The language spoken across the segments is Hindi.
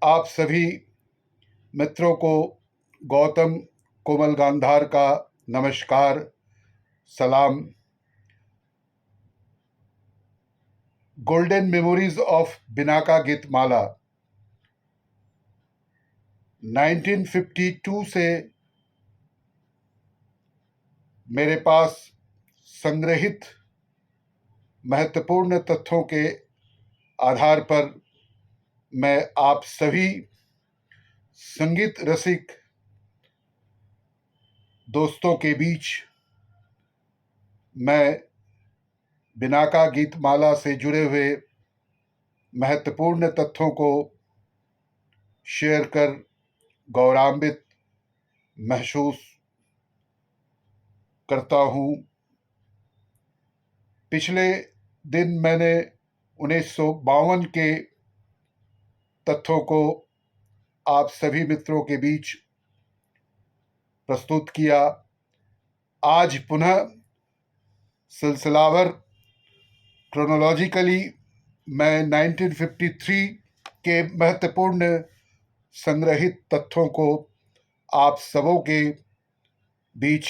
आप सभी मित्रों को गौतम कोमल गांधार का नमस्कार, सलाम। Golden memories of Binaca Geetmala 1952 से मेरे पास संग्रहित महत्वपूर्ण तथ्यों के आधार पर मैं आप सभी संगीत रसिक दोस्तों के बीच मैं बिनाका गीतमाला से जुड़े हुए महत्वपूर्ण तथ्यों को शेयर कर गौरवान्वित महसूस करता हूँ। पिछले दिन मैंने 1952 के तथ्यों को आप सभी मित्रों के बीच प्रस्तुत किया। आज पुनः सिलसिलावर क्रोनोलॉजिकली मैं 1953 के महत्वपूर्ण संग्रहित तथ्यों को आप सबों के बीच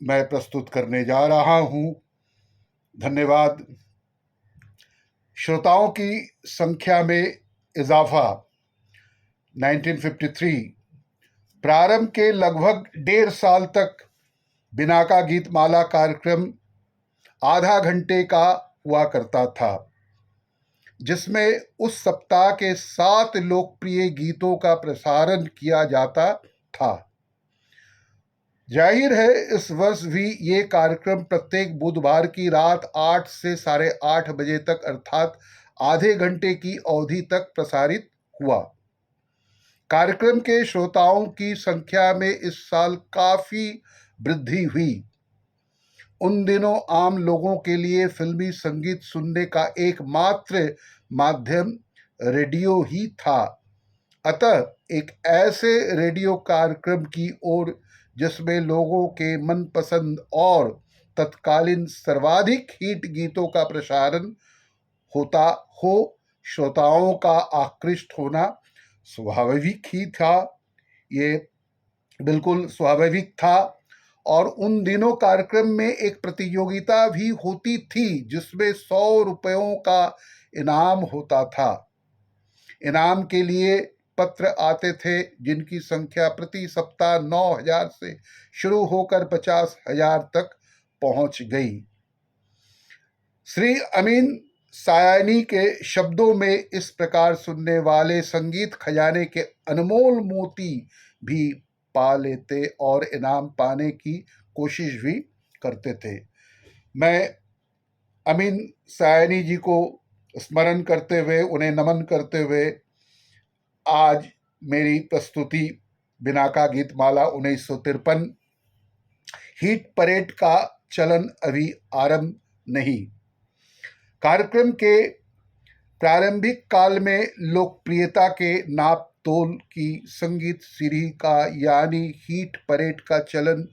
मैं प्रस्तुत करने जा रहा हूँ। धन्यवाद। श्रोताओं की संख्या में इजाफा 1953 प्रारंभ के लगभग 1.5 साल तक बिनाका गीतमाला कार्यक्रम आधा घंटे का हुआ करता था, जिसमें उस सप्ताह के 7 लोकप्रिय गीतों का प्रसारण किया जाता था। जाहिर है इस वर्ष भी ये कार्यक्रम प्रत्येक बुधवार की रात 8 से 8:30 बजे तक अर्थात आधे घंटे की अवधि तक प्रसारित हुआ। कार्यक्रम के श्रोताओं की संख्या में इस साल काफी वृद्धि हुई। उन दिनों आम लोगों के लिए फिल्मी संगीत सुनने का एकमात्र माध्यम रेडियो ही था। अतः एक ऐसे रेडियो कार्यक्रम की ओर जिसमें लोगों के मनपसंद और तत्कालीन सर्वाधिक हिट गीतों का प्रसारण होता हो, श्रोताओं का आकृष्ट होना स्वाभाविक ही था। ये बिल्कुल स्वाभाविक था। और उन दिनों कार्यक्रम में एक प्रतियोगिता भी होती थी जिसमें 100 रुपयों का इनाम होता था। इनाम के लिए पत्र आते थे जिनकी संख्या प्रति सप्ताह 9,000 से शुरू होकर 50,000 तक पहुंच गई। श्री अमीन सायानी के शब्दों में इस प्रकार सुनने वाले संगीत खजाने के अनमोल मोती भी पा लेते और इनाम पाने की कोशिश भी करते थे। मैं अमीन सायानी जी को स्मरण करते हुए, उन्हें नमन करते हुए आज मेरी प्रस्तुति बिनाका गीतमाला 1953 हिट परेड का चलन अभी आरंभ नहीं। कार्यक्रम के प्रारंभिक काल में लोकप्रियता के नाप तोल की संगीत सीढ़ी का यानी हिट परेड का चलन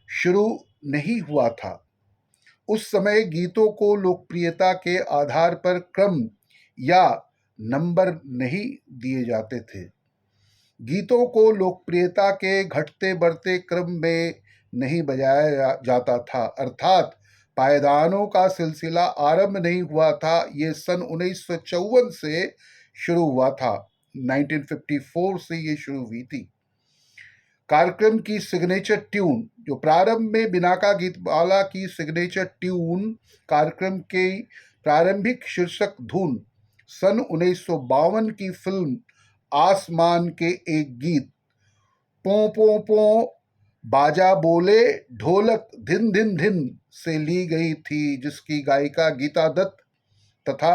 शुरू नहीं हुआ था। उस समय गीतों को लोकप्रियता के आधार पर क्रम या नंबर नहीं दिए जाते थे। गीतों को लोकप्रियता के घटते बढ़ते क्रम में नहीं बजाया जाता था, अर्थात पायदानों का सिलसिला आरंभ नहीं हुआ था। ये सन 1954 से शुरू हुआ था। 1954 से ये शुरू हुई थी। कार्यक्रम की सिग्नेचर ट्यून, जो प्रारंभ में बिनाका गीतमाला की सिग्नेचर ट्यून कार्यक्रम के प्रारंभिक शीर्षक धुन सन 1952 की फिल्म आसमान के एक गीत पो पो पो बाजा बोले ढोलक धिन धिन धिन से ली गई थी, जिसकी गायिका गीता दत्त तथा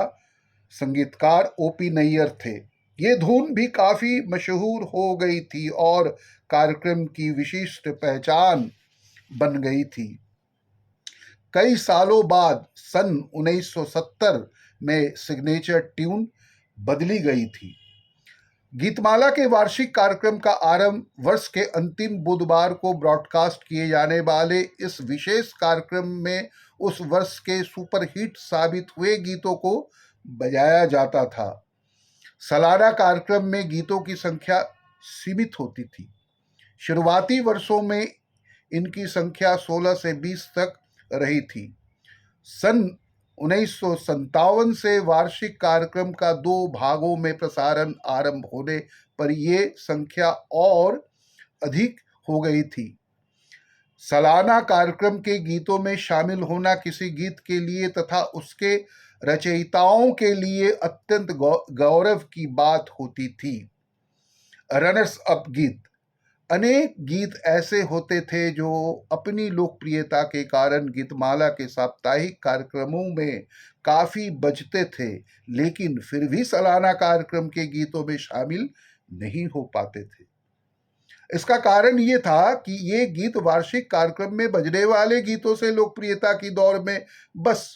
संगीतकार ओपी नैयर थे। ये धुन भी काफी मशहूर हो गई थी और कार्यक्रम की विशिष्ट पहचान बन गई थी। कई सालों बाद सन 1970 में सिग्नेचर ट्यून बदली गई थी। गीतमाला के वार्षिक कार्यक्रम का आरंभ वर्ष के अंतिम बुधवार को ब्रॉडकास्ट किए जाने वाले इस विशेष कार्यक्रम में उस वर्ष के सुपरहिट साबित हुए गीतों को बजाया जाता था। सालाना कार्यक्रम में गीतों की संख्या सीमित होती थी। शुरुआती वर्षों में इनकी संख्या 16 से 20 तक रही थी। सन 1957 से वार्षिक कार्यक्रम का 2 भागों में प्रसारण आरंभ होने पर यह संख्या और अधिक हो गई थी। सालाना कार्यक्रम के गीतों में शामिल होना किसी गीत के लिए तथा उसके रचयिताओं के लिए अत्यंत गौरव की बात होती थी। रनर्स अप गीत। अनेक गीत ऐसे होते थे जो अपनी लोकप्रियता के कारण गीतमाला के साप्ताहिक कार्यक्रमों में काफी बजते थे, लेकिन फिर भी सालाना कार्यक्रम के गीतों में शामिल नहीं हो पाते थे। इसका कारण ये था कि ये गीत वार्षिक कार्यक्रम में बजने वाले गीतों से लोकप्रियता की दौड़ में बस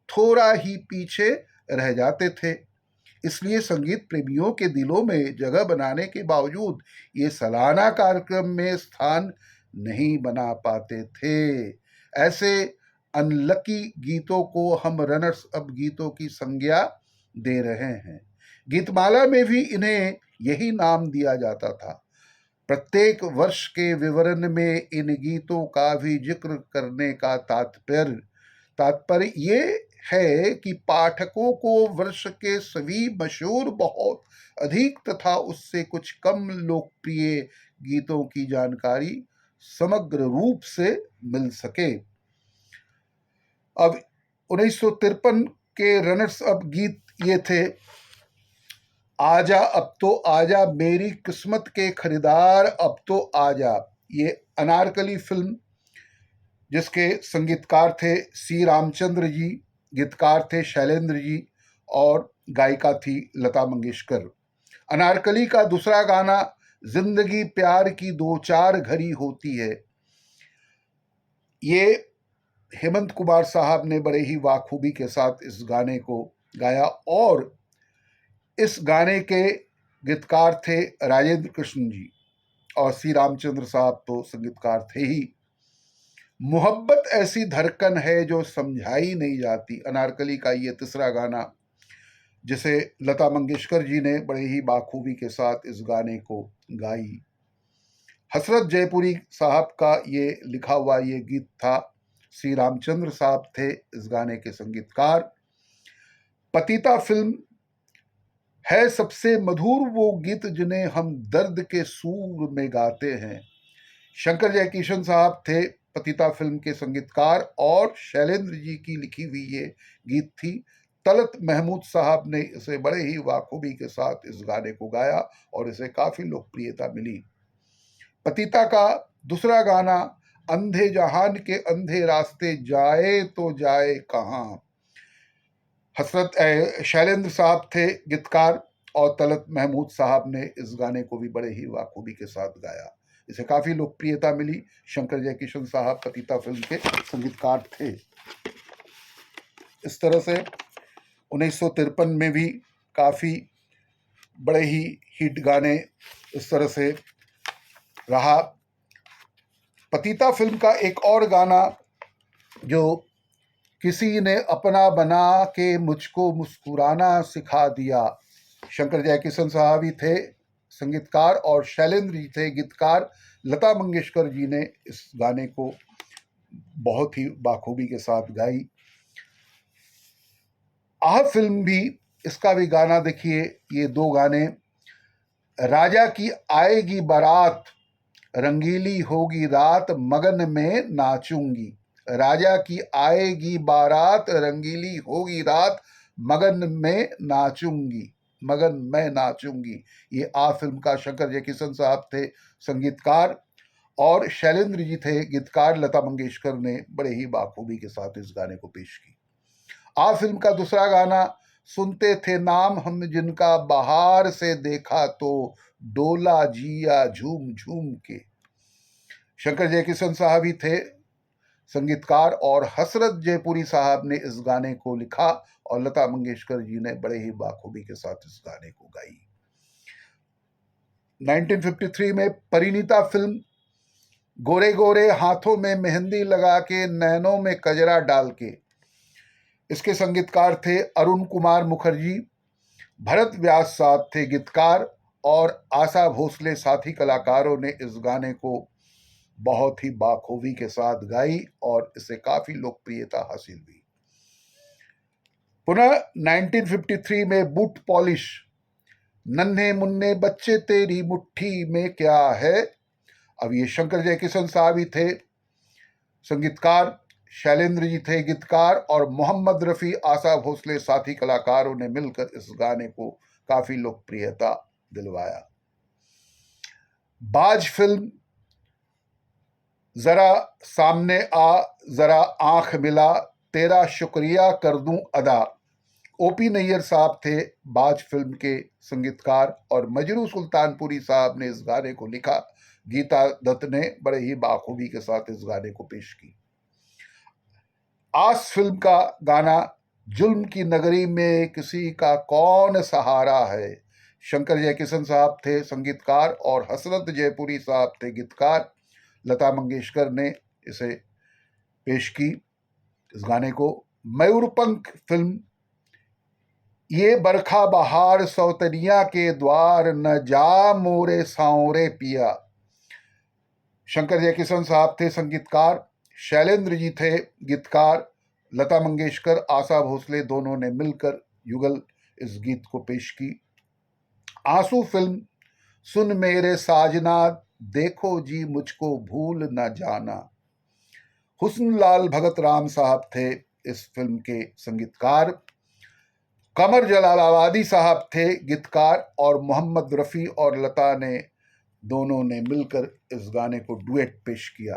थोड़ा ही पीछे रह जाते थे। इसलिए संगीत प्रेमियों के दिलों में जगह बनाने के बावजूद ये सालाना कार्यक्रम में स्थान नहीं बना पाते थे। ऐसे अनलकी गीतों को हम रनर्स अप गीतों की संज्ञा दे रहे हैं। गीतमाला में भी इन्हें यही नाम दिया जाता था। प्रत्येक वर्ष के विवरण में इन गीतों का भी जिक्र करने का तात्पर्य ये है कि पाठकों को वर्ष के सभी मशहूर, बहुत अधिक तथा उससे कुछ कम लोकप्रिय गीतों की जानकारी समग्र रूप से मिल सके। अब 1953 के रनर्स अप गीत ये थे: आजा अब तो आजा मेरी किस्मत के खरीदार अब तो आजा। ये अनारकली फिल्म, जिसके संगीतकार थे सी रामचंद्र जी, गीतकार थे शैलेंद्र जी और गायिका थी लता मंगेशकर। अनारकली का दूसरा गाना जिंदगी प्यार की दो चार घड़ी होती है, ये हेमंत कुमार साहब ने बड़े ही बाखूबी के साथ इस गाने को गाया और इस गाने के गीतकार थे राजेंद्र कृष्ण जी और सी रामचंद्र साहब तो संगीतकार थे ही। मोहब्बत ऐसी धड़कन है जो समझाई नहीं जाती, अनारकली का ये तीसरा गाना, जिसे लता मंगेशकर जी ने बड़े ही बाखूबी के साथ इस गाने को गाई। हसरत जयपुरी साहब का ये लिखा हुआ ये गीत था। सी रामचंद्र साहब थे इस गाने के संगीतकार। पतिता फिल्म है सबसे मधुर वो गीत जिन्हें हम दर्द के सूर में गाते हैं। शंकर जयकिशन साहब थे पतिता फिल्म के संगीतकार और शैलेंद्र जी की लिखी हुई ये गीत थी। तलत महमूद साहब ने इसे बड़े ही बाखूबी के साथ इस गाने को गाया और इसे काफी लोकप्रियता मिली। पतिता का दूसरा गाना अंधे जहान के अंधे रास्ते जाए तो जाए कहां। शैलेंद्र साहब थे गीतकार और तलत महमूद साहब ने इस गाने को भी बड़े ही बाखूबी के साथ गाया। इसे काफी लोकप्रियता मिली। शंकर जयकिशन साहब पतिता फिल्म के संगीतकार थे। इस तरह से 1953 में भी काफी बड़े ही हिट गाने इस तरह से रहा। पतिता फिल्म का एक और गाना जो किसी ने अपना बना के मुझको मुस्कुराना सिखा दिया, शंकर जयकिशन साहब ही थे संगीतकार और शैलेंद्र जी थे गीतकार। लता मंगेशकर जी ने इस गाने को बहुत ही बाखूबी के साथ गाई। आह फिल्म भी, इसका भी गाना देखिए, ये दो गाने, राजा की आएगी बारात रंगीली होगी रात मगन में नाचूंगी। राजा की आएगी बारात रंगीली होगी रात मगन में नाचूंगी, मगन मैं नाचूंगी। ये आ फिल्म का शंकर जयकिशन साहब थे संगीतकार और शैलेंद्र जी थे गीतकार। लता मंगेशकर ने बड़े ही बाखूबी के साथ इस गाने को पेश की। आ फिल्म का दूसरा गाना सुनते थे नाम हम जिनका बाहर से देखा तो डोला जिया झूम झूम के। शंकर जयकिशन साहब ही थे संगीतकार और हसरत जयपुरी साहब ने इस गाने को लिखा और लता मंगेशकर जी ने बड़े ही बाखूबी के साथ इस गाने को गाई। 1953 में परिणीता फिल्म, गोरे गोरे हाथों में मेहंदी लगा के नैनों में कजरा डाल के, इसके संगीतकार थे अरुण कुमार मुखर्जी। भरत व्यास साहब थे गीतकार और आशा भोसले साथी कलाकारों ने इस गाने को बहुत ही बाखूबी के साथ गाई और इसे काफी लोकप्रियता हासिल हुई। पुनः 1953 में बूट पॉलिश, नन्हे मुन्ने बच्चे तेरी मुट्ठी में क्या है। अब ये शंकर जयकिशन साहब ही थे संगीतकार, शैलेंद्र जी थे गीतकार और मोहम्मद रफी, आशा भोसले साथी कलाकारों ने मिलकर इस गाने को काफी लोकप्रियता दिलवाया। बाज फिल्म, जरा सामने आ, जरा आंख मिला, तेरा शुक्रिया कर दूं अदा। ओपी नैयर साहब थे बाज फिल्म के संगीतकार और मजरू सुल्तानपुरी साहब ने इस गाने को लिखा। गीता दत्त ने बड़े ही बाखूबी के साथ इस गाने को पेश की। आस फिल्म का गाना, जुल्म की नगरी में किसी का कौन सहारा है। शंकर जयकिशन साहब थे संगीतकार और हसरत जयपुरी साहब थे गीतकार। लता मंगेशकर ने इसे पेश की इस गाने को। मयूरपंख फिल्म, ये बरखा बहार सौतनिया के द्वार, न जा मोरे सांवरे पिया। शंकर जयकिशन साहब थे संगीतकार, शैलेंद्र जी थे गीतकार, लता मंगेशकर, आशा भोसले दोनों ने मिलकर युगल इस गीत को पेश की। आंसू फिल्म, सुन मेरे साजना, देखो जी मुझको भूल न जाना। हुस्न लाल भगत राम साहब थे इस फिल्म के संगीतकार। कमर जलालाबादी साहब थे गीतकार और मोहम्मद रफी और लता ने दोनों ने मिलकर इस गाने को डुएट पेश किया।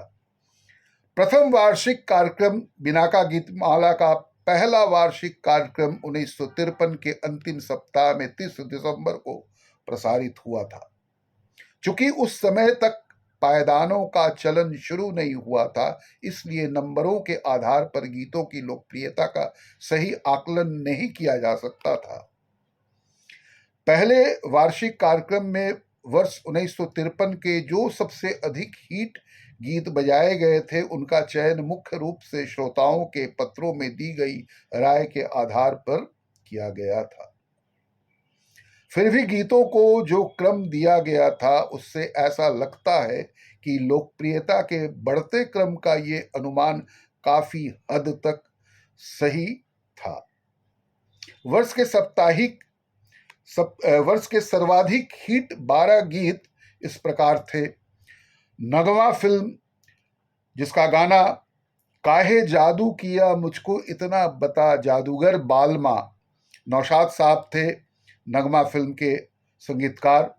प्रथम वार्षिक कार्यक्रम बिनाका गीतमाला का पहला वार्षिक कार्यक्रम 1953 के अंतिम सप्ताह में 30 दिसंबर को प्रसारित हुआ था। चूंकि उस समय तक पायदानों का चलन शुरू नहीं हुआ था, इसलिए नंबरों के आधार पर गीतों की लोकप्रियता का सही आकलन नहीं किया जा सकता था। पहले वार्षिक कार्यक्रम में वर्ष 1953 के जो सबसे अधिक हिट गीत बजाए गए थे, उनका चयन मुख्य रूप से श्रोताओं के पत्रों में दी गई राय के आधार पर किया गया था। फिर भी गीतों को जो क्रम दिया गया था, उससे ऐसा लगता है कि लोकप्रियता के बढ़ते क्रम का ये अनुमान काफी हद तक सही था। वर्ष के सर्वाधिक हिट 12 गीत इस प्रकार थे। नगमा फिल्म, जिसका गाना काहे जादू किया मुझको इतना बता जादूगर बालमा, नौशाद साहब थे नगमा फिल्म के संगीतकार।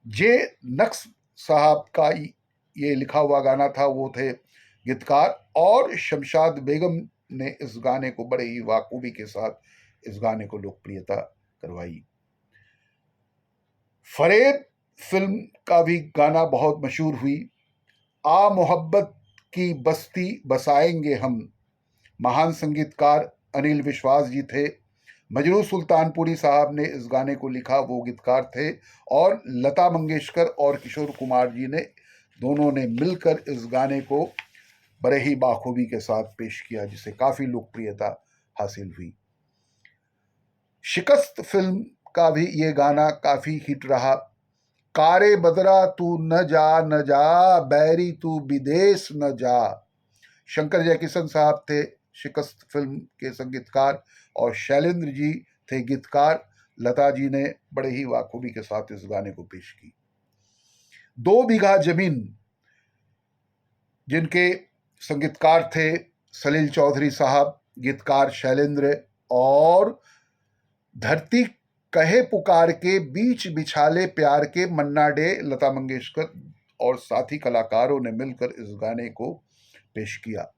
जे नक्श साहब का ये लिखा हुआ गाना था, वो थे गीतकार और शमशाद बेगम ने इस गाने को बड़े ही वाकूबी के साथ इस गाने को लोकप्रियता करवाई। फरेब फिल्म का भी गाना बहुत मशहूर हुई। आ मोहब्बत की बस्ती बसाएंगे हम, महान संगीतकार अनिल विश्वास जी थे। मजरू सुल्तानपुरी साहब ने इस गाने को लिखा, वो गीतकार थे और लता मंगेशकर और किशोर कुमार जी ने दोनों ने मिलकर इस गाने को बड़े ही बाखूबी के साथ पेश किया, जिसे काफी लोकप्रियता हासिल हुई। शिकस्त फिल्म का भी ये गाना काफी हिट रहा। कारे बदरा तू न जा न जा, बैरी तू विदेश न जा। शंकर जयकिशन साहब थे शिकस्त फिल्म के संगीतकार और शैलेंद्र जी थे गीतकार। लता जी ने बड़े ही वाकूबी के साथ इस गाने को पेश की। 2 बीघा जमीन, जिनके संगीतकार थे सलील चौधरी साहब, गीतकार शैलेंद्र, और धरती कहे पुकार के बीच बिछाले प्यार के, मन्ना डे, लता मंगेशकर और साथी कलाकारों ने मिलकर इस गाने को पेश किया।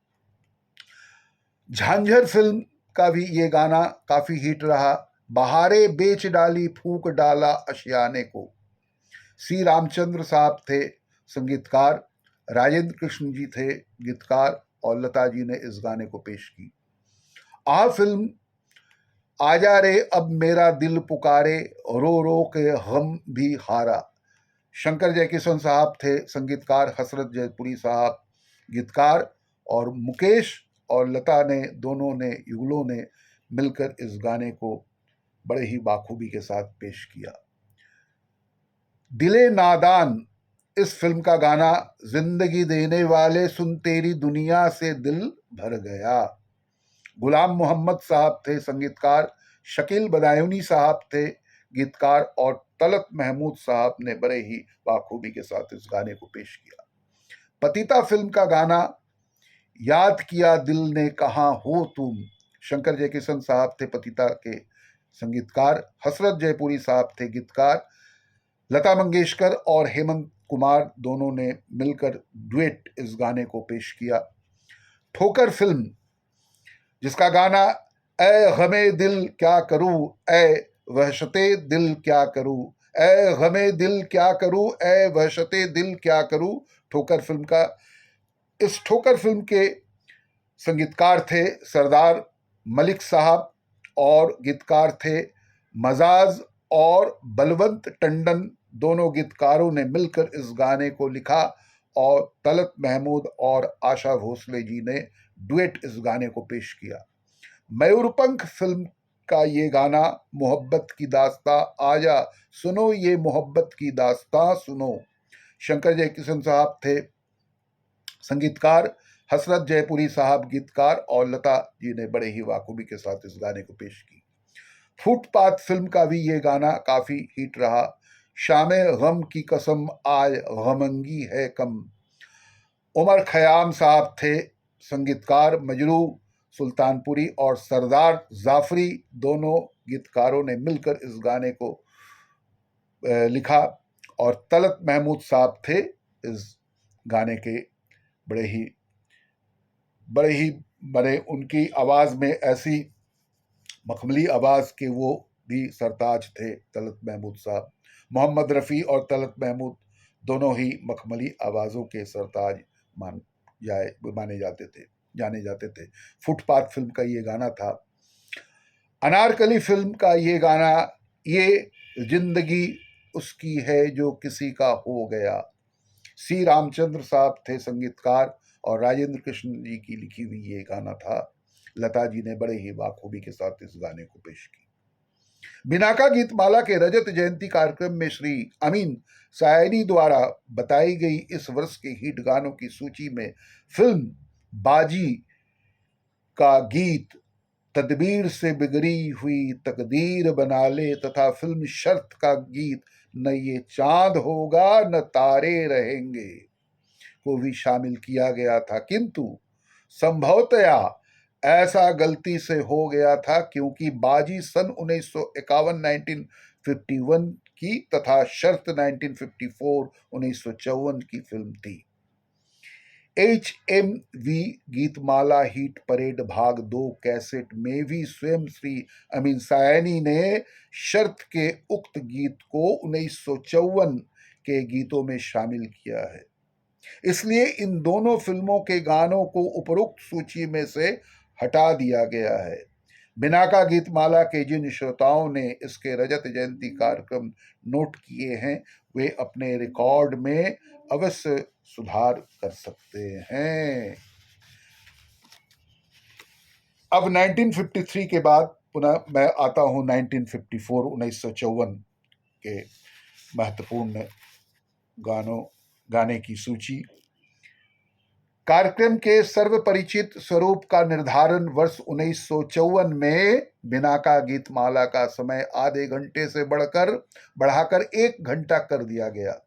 झांझर फिल्म का भी ये गाना काफी हिट रहा। बहारे बेच डाली फूंक डाला अशियाने को, सी रामचंद्र साहब थे संगीतकार, राजेंद्र कृष्ण जी थे गीतकार और लता जी ने इस गाने को पेश की। आ फिल्म, आजा रे अब मेरा दिल पुकारे, रो रो के हम भी हारा। शंकर जयकिशन साहब थे संगीतकार, हसरत जयपुरी साहब गीतकार और मुकेश और लता ने दोनों ने युगलों ने मिलकर इस गाने को बड़े ही बाखूबी के साथ पेश किया। दिले नादान इस फिल्म का गाना जिंदगी देने वाले सुन तेरी दुनिया से दिल भर गया। गुलाम मोहम्मद साहब थे संगीतकार, शकील बदायूनी साहब थे गीतकार और तलत महमूद साहब ने बड़े ही बाखूबी के साथ इस गाने को पेश किया। पतिता फिल्म का गाना याद किया दिल ने कहा हो तुम, शंकर जयकिशन साहब थे पतिता के संगीतकार, हसरत जयपुरी साहब थे गीतकार, लता मंगेशकर और हेमंत कुमार दोनों ने मिलकर डुएट इस गाने को पेश किया। ठोकर फिल्म जिसका गाना ए गमे दिल क्या करूं, ए वहशते दिल क्या करूं, ए गमे दिल क्या करूं, ए वहशते दिल क्या करूं, ठोकर फिल्म का। इस ठोकर फिल्म के संगीतकार थे सरदार मलिक साहब और गीतकार थे मजाज और बलवंत टंडन। दोनों गीतकारों ने मिलकर इस गाने को लिखा और तलत महमूद और आशा भोसले जी ने डुएट इस गाने को पेश किया। मयूरपंख फिल्म का ये गाना मोहब्बत की दास्तां आजा सुनो, ये मोहब्बत की दास्तां सुनो, शंकर जयकिशन साहब थे संगीतकार, हसरत जयपुरी साहब गीतकार और लता जी ने बड़े ही बाखूबी के साथ इस गाने को पेश की। फुटपाथ फिल्म का भी ये गाना काफी हिट रहा। शामे गम की कसम आज गमंगी है कम, उमर खयाम साहब थे संगीतकार, मजरू सुल्तानपुरी और सरदार जाफरी दोनों गीतकारों ने मिलकर इस गाने को लिखा और तलत महमूद साहब थे इस गाने के बड़े उनकी आवाज में ऐसी मखमली आवाज के वो भी सरताज थे तलत महमूद साहब। मोहम्मद रफ़ी और तलत महमूद दोनों ही मखमली आवाज़ों के सरताज माने जाते थे। फुटपाथ फिल्म का ये गाना था। अनारकली फिल्म का ये गाना, ये जिंदगी उसकी है जो किसी का हो गया, सी रामचंद्र साहब थे संगीतकार और राजेंद्र कृष्ण जी की लिखी हुई ये गाना था। लता जी ने बड़े ही बाखूबी के साथ इस गाने को पेश की। बिनाका गीतमाला के रजत जयंती कार्यक्रम में श्री अमीन सायनी द्वारा बताई गई इस वर्ष के हिट गानों की सूची में फिल्म बाजी का गीत तदबीर से बिगड़ी हुई तकदीर बना ले तथा फिल्म शर्त का गीत न ये चांद होगा न तारे रहेंगे को भी शामिल किया गया था, किंतु संभवतया ऐसा गलती से हो गया था क्योंकि बाजी सन 1951 1951 की तथा शर्त 1954 की फिल्म थी। HMV गीतमाला हिट परेड भाग 2 कैसेट में भी स्वयं श्री अमीन सायनी ने शर्त के उक्त गीत को 1954 के गीतों में शामिल किया है। इसलिए इन दोनों फिल्मों के गानों को उपरोक्त सूची में से हटा दिया गया है। बिनाका गीतमाला के जिन श्रोताओं ने इसके रजत जयंती कार्यक्रम नोट किए हैं वे अपने रिकॉर्ड में अवश्य सुधार कर सकते हैं। अब 1953 के बाद पुनः मैं आता हूं 1954 के महत्वपूर्ण गाने की सूची। कार्यक्रम के सर्वपरिचित स्वरूप का निर्धारण वर्ष 1954 में बिनाका गीतमाला का समय आधे घंटे से बढ़ाकर 1 घंटा कर दिया गया।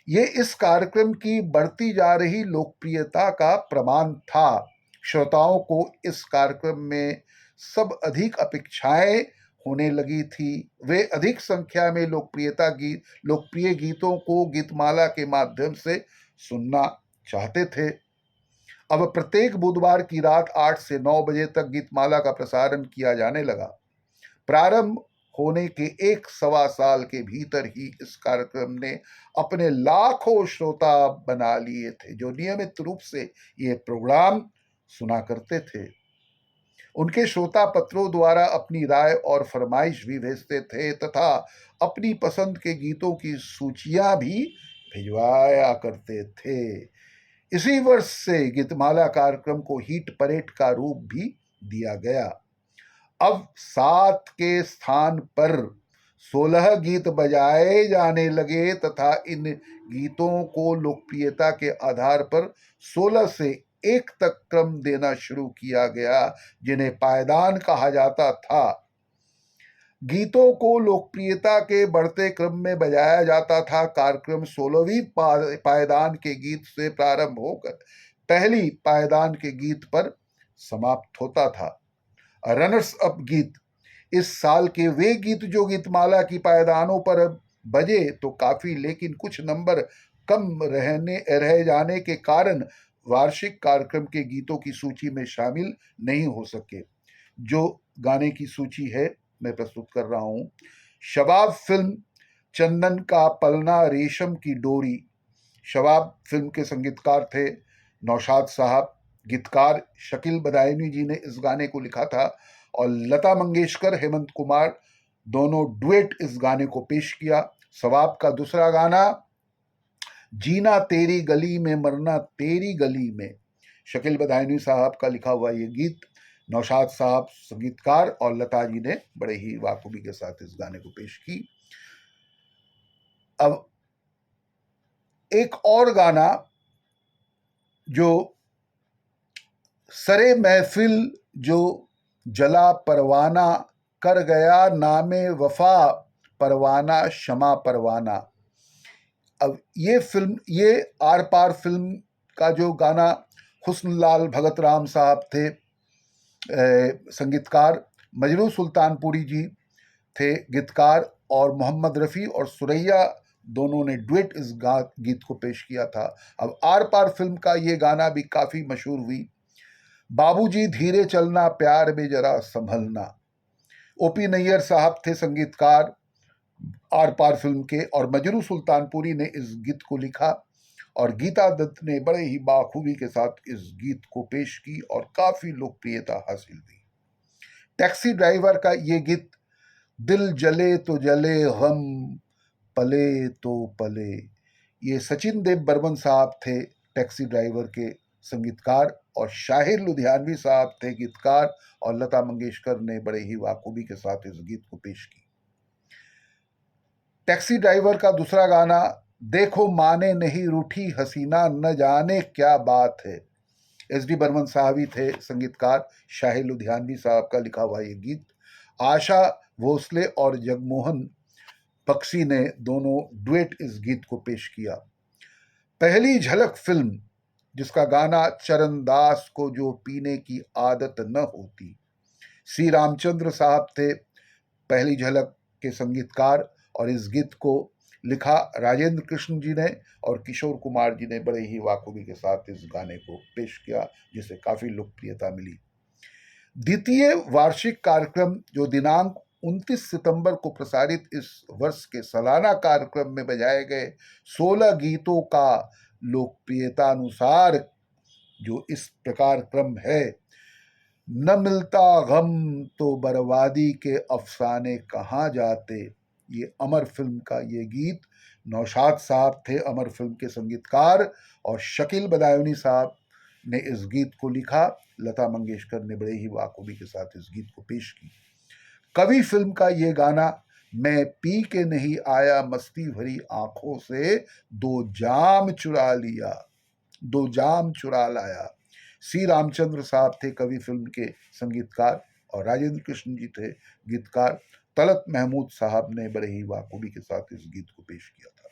ये इस कार्यक्रम की बढ़ती जा रही लोकप्रियता का प्रमाण था। श्रोताओं को इस कार्यक्रम में सब अधिक अपेक्षाएं होने लगी थी। वे अधिक संख्या में लोकप्रिय गीतों को गीतमाला के माध्यम से सुनना चाहते थे। अब प्रत्येक बुधवार की रात 8 से 9 बजे तक गीतमाला का प्रसारण किया जाने लगा। प्रारंभ होने के 1-1.25 साल के भीतर ही इस कार्यक्रम ने अपने लाखों श्रोता बना लिए थे जो नियमित रूप से ये प्रोग्राम सुना करते थे। उनके श्रोता पत्रों द्वारा अपनी राय और फरमाइश भी भेजते थे तथा अपनी पसंद के गीतों की सूचियां भी भिजवाया करते थे। इसी वर्ष से गीतमाला कार्यक्रम को हिट परेड का रूप भी दिया गया। अब 7 के स्थान पर 16 गीत बजाए जाने लगे तथा इन गीतों को लोकप्रियता के आधार पर 16 से 1 तक क्रम देना शुरू किया गया, जिन्हें पायदान कहा जाता था। गीतों को लोकप्रियता के बढ़ते क्रम में बजाया जाता था। कार्यक्रम 16वीं पायदान के गीत से प्रारंभ होकर पहली पायदान के गीत पर समाप्त होता था। रनर्स अप गीत इस साल के वे गीत जो गीतमाला की पायदानों पर बजे तो काफी, लेकिन कुछ नंबर कम रह जाने के कारण वार्षिक कार्यक्रम के गीतों की सूची में शामिल नहीं हो सके। जो गाने की सूची है मैं प्रस्तुत कर रहा हूं। शबाब फिल्म चंदन का पलना रेशम की डोरी। शबाब फिल्म के संगीतकार थे नौशाद साहब, गीतकार शकील बदायूनी जी ने इस गाने को लिखा था और लता मंगेशकर, हेमंत कुमार दोनों डुएट इस गाने को पेश किया। शबाब का दूसरा गाना जीना तेरी गली में मरना तेरी गली में, शकील बदायूनी साहब का लिखा हुआ ये गीत, नौशाद साहब संगीतकार और लता जी ने बड़े ही बाखूबी के साथ इस गाने को पेश की। अब एक और गाना जो सरे महफिल जो जला परवाना कर गया नामे वफा परवाना शमा परवाना। अब ये फिल्म, ये आर पार फिल्म का जो गाना हुस्नलाल भगत राम साहब थे संगीतकार, मजरू सुल्तानपुरी जी थे गीतकार और मोहम्मद रफ़ी और सुरैया दोनों ने डुएट इस गीत को पेश किया था। अब आर पार फिल्म का ये गाना भी काफ़ी मशहूर हुई। बाबूजी धीरे चलना प्यार में जरा संभलना। ओपी नैयर साहब थे संगीतकार आर पार फिल्म के और मजरू सुल्तानपुरी ने इस गीत को लिखा और गीता दत्त ने बड़े ही बाखूबी के साथ इस गीत को पेश की और काफ़ी लोकप्रियता हासिल हुई। टैक्सी ड्राइवर का ये गीत, दिल जले तो जले गम पले तो पले, ये सचिन देव बर्मन साहब थे टैक्सी ड्राइवर के संगीतकार और शाहिर लुधियानवी साहब थे गीतकार और लता मंगेशकर ने बड़े ही बाखूबी के साथ इस गीत को पेश की। टैक्सी ड्राइवर का दूसरा गाना देखो माने नहीं रूठी हसीना न जाने क्या बात है, एस डी बर्मन साहब ही थे संगीतकार, शाहिर लुधियानवी साहब का लिखा हुआ ये गीत। आशा भोसले और जगमोहन बख्शी ने दोनों डुएट इस गीत को पेश किया। पहली झलक फिल्म जिसका गाना चरणदास को जो पीने की आदत न होती, श्री रामचंद्र साहब थे पहली झलक के संगीतकार और इस गीत को लिखा राजेंद्र कृष्ण जी ने और किशोर कुमार जी ने बड़े ही बाखूबी के साथ इस गाने को पेश किया, जिसे काफ़ी लोकप्रियता मिली। द्वितीय वार्षिक कार्यक्रम जो दिनांक 29 सितंबर को प्रसारित इस वर्ष के सालाना कार्यक्रम में बजाए गए 16 गीतों का लोकप्रियता अनुसार जो इस प्रकार क्रम है, न मिलता गम तो बर्बादी के अफसाने कहाँ जाते, ये अमर फिल्म का ये गीत, नौशाद साहब थे अमर फिल्म के संगीतकार और शकील बदायूनी साहब ने इस गीत को लिखा, लता मंगेशकर ने बड़े ही बाखूबी के साथ इस गीत को पेश की। कवि फिल्म का ये गाना, मैं पी के नहीं आया मस्ती भरी आंखों से दो जाम चुरा लिया, दो जाम चुरा लाया, श्री रामचंद्र साहब थे कवि फिल्म के संगीतकार और राजेंद्र कृष्ण जी थे गीतकार। तलत महमूद साहब ने बड़े ही बाखूबी के साथ इस गीत को पेश किया था।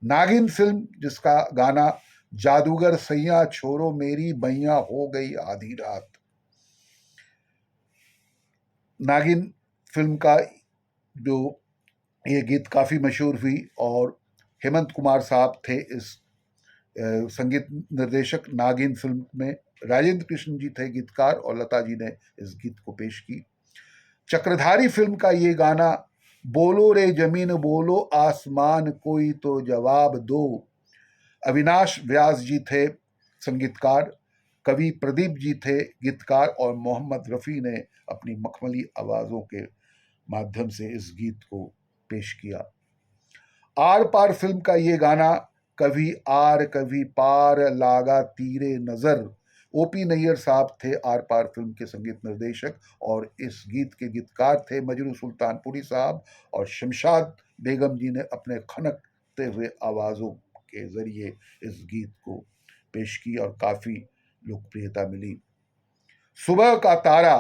नागिन फिल्म जिसका गाना जादूगर सैया छोरो मेरी बैया हो गई आधी रात, नागिन फिल्म का जो ये गीत काफ़ी मशहूर हुई और हेमंत कुमार साहब थे इस संगीत निर्देशक नागिन फिल्म में, राजेंद्र कृष्ण जी थे गीतकार और लता जी ने इस गीत को पेश की। चक्रधारी फिल्म का ये गाना, बोलो रे जमीन बोलो आसमान कोई तो जवाब दो, अविनाश व्यास जी थे संगीतकार, कवि प्रदीप जी थे गीतकार और मोहम्मद रफ़ी ने अपनी मखमली आवाज़ों के माध्यम से इस गीत को पेश किया। आर पार फिल्म का ये गाना, कभी आर कभी पार लागा तीरे नज़र, ओपी नैयर साहब थे आर पार फिल्म के संगीत निर्देशक, और इस गीत के गीतकार थे मजरू सुल्तानपुरी साहब, और शमशाद बेगम जी ने अपने खनकते हुए आवाज़ों के ज़रिए इस गीत को पेश की और काफ़ी लोकप्रियता मिली। सुबह का तारा,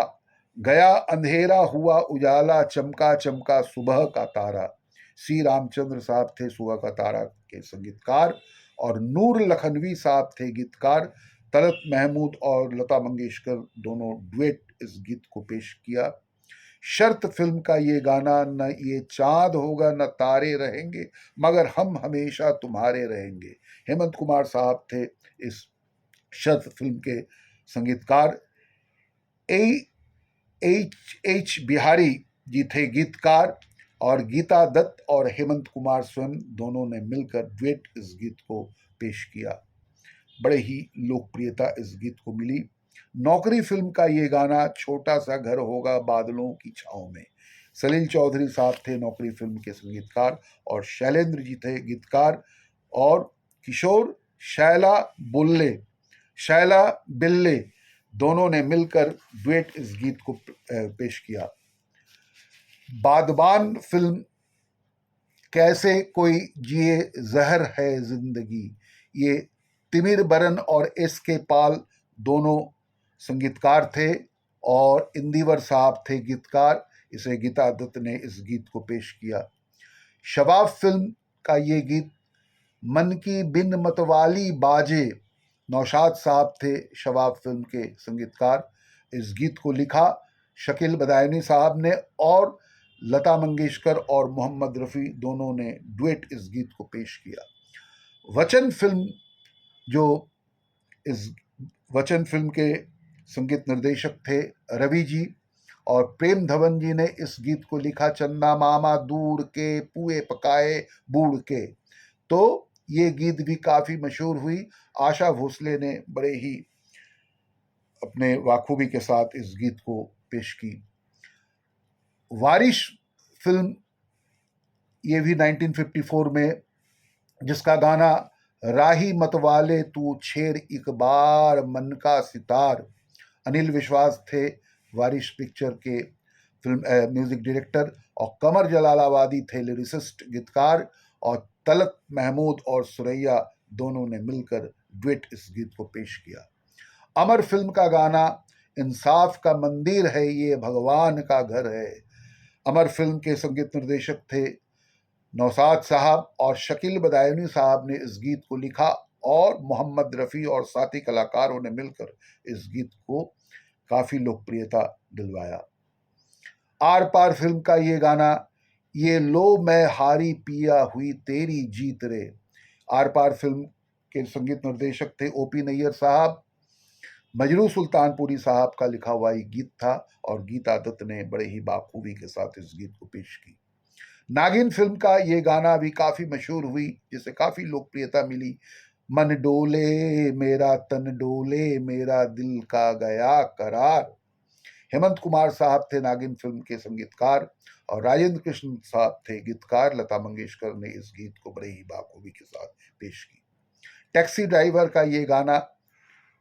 गया अंधेरा हुआ उजाला, चमका चमका सुबह का तारा। सी रामचंद्र साहब थे सुबह का तारा के संगीतकार, और नूर लखनवी साहब थे गीतकार। तलत महमूद और लता मंगेशकर दोनों डुएट इस गीत को पेश किया। शर्त फिल्म का ये गाना, न ये चांद होगा न तारे रहेंगे, मगर हम हमेशा तुम्हारे रहेंगे। हेमंत कुमार साहब थे इस शर्त फिल्म के संगीतकार। एच बिहारी जी थे गीतकार, और गीता दत्त और हेमंत कुमार स्वयं दोनों ने मिलकर डुएट इस गीत को पेश किया। बड़े ही लोकप्रियता इस गीत को मिली। नौकरी फिल्म का ये गाना, छोटा सा घर होगा बादलों की छांव में। सलील चौधरी साहब थे नौकरी फिल्म के संगीतकार, और शैलेंद्र जी थे गीतकार, और किशोर शैला बिल्ले दोनों ने मिलकर डुएट इस गीत को पेश किया। बादबान फिल्म, कैसे कोई जिए जहर है जिंदगी, ये तिमिर बरन और एस के पाल दोनों संगीतकार थे, और इंदिवर साहब थे गीतकार। इसे गीता दत्त ने इस गीत को पेश किया। शबाब फिल्म का ये गीत, मन की बिन मतवाली बाजे, नौशाद साहब थे शबाब फिल्म के संगीतकार। इस गीत को लिखा शकील बदायूनी साहब ने, और लता मंगेशकर और मोहम्मद रफ़ी दोनों ने डुएट इस गीत को पेश किया। वचन फिल्म, जो इस वचन फिल्म के संगीत निर्देशक थे रवि जी, और प्रेम धवन जी ने इस गीत को लिखा, चंदा मामा दूर के पुए पकाए बूढ़ के। तो ये गीत भी काफ़ी मशहूर हुई। आशा भोसले ने बड़े ही अपने वाखूबी के साथ इस गीत को पेश की। वारिश फिल्म, ये भी 1954 में, जिसका गाना, राही मतवाले तू छेर एक बार मन का सितार। अनिल विश्वास थे वारिश पिक्चर के फिल्म म्यूजिक डायरेक्टर, और कमर जलालाबादी थे लिरिसिस्ट गीतकार, और तलत महमूद और सुरैया दोनों ने मिलकर डुएट इस गीत को पेश किया। अमर फिल्म का गाना, इंसाफ का मंदिर है ये भगवान का घर है। अमर फिल्म के संगीत निर्देशक थे नौशाद साहब, और शकील बदायूनी साहब ने इस गीत को लिखा, और मोहम्मद रफ़ी और साथी कलाकारों ने मिलकर इस गीत को काफ़ी लोकप्रियता दिलवाया। आर पार फिल्म का ये गाना, ये लो मैं हारी पिया हुई तेरी जीत रे। आर पार फिल्म के संगीत निर्देशक थे ओपी नैयर साहब। मजरू सुल्तानपुरी साहब का लिखा हुआ ये गीत था, और गीता दत्त ने बड़े ही बाखूबी के साथ इस गीत को पेश की। नागिन फिल्म का ये गाना भी काफ़ी मशहूर हुई, जिसे काफ़ी लोकप्रियता मिली। मन डोले मेरा तन डोले, मेरा दिल का गया करार। हेमंत कुमार साहब थे नागिन फिल्म के संगीतकार, और राजेंद्र कृष्ण साहब थे गीतकार। लता मंगेशकर ने इस गीत को बड़े ही बाखूबी के साथ पेश की। टैक्सी ड्राइवर का ये गाना,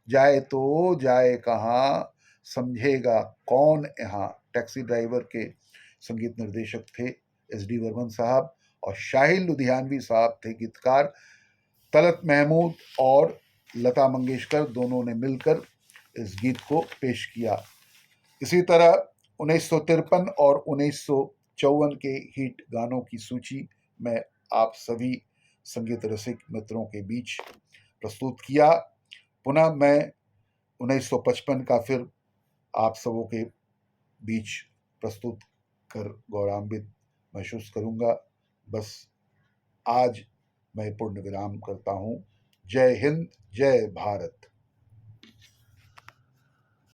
जाए तो जाए कहाँ, समझेगा कौन यहाँ। टैक्सी ड्राइवर के संगीत निर्देशक थे एस डी वर्मन साहब, और शाहिल लुधियानवी साहब थे गीतकार। तलत महमूद और लता मंगेशकर दोनों ने मिलकर इस गीत को पेश किया। इसी तरह 1953 और 1954 के हिट गानों की सूची में आप सभी संगीत रसिक मित्रों के बीच प्रस्तुत किया। पुनः मैं 1955 का फिर आप सबों के बीच प्रस्तुत कर गौरवान्वित महसूस करूंगा। बस आज मैं पूर्ण विराम करता हूं। जय हिंद, जय भारत।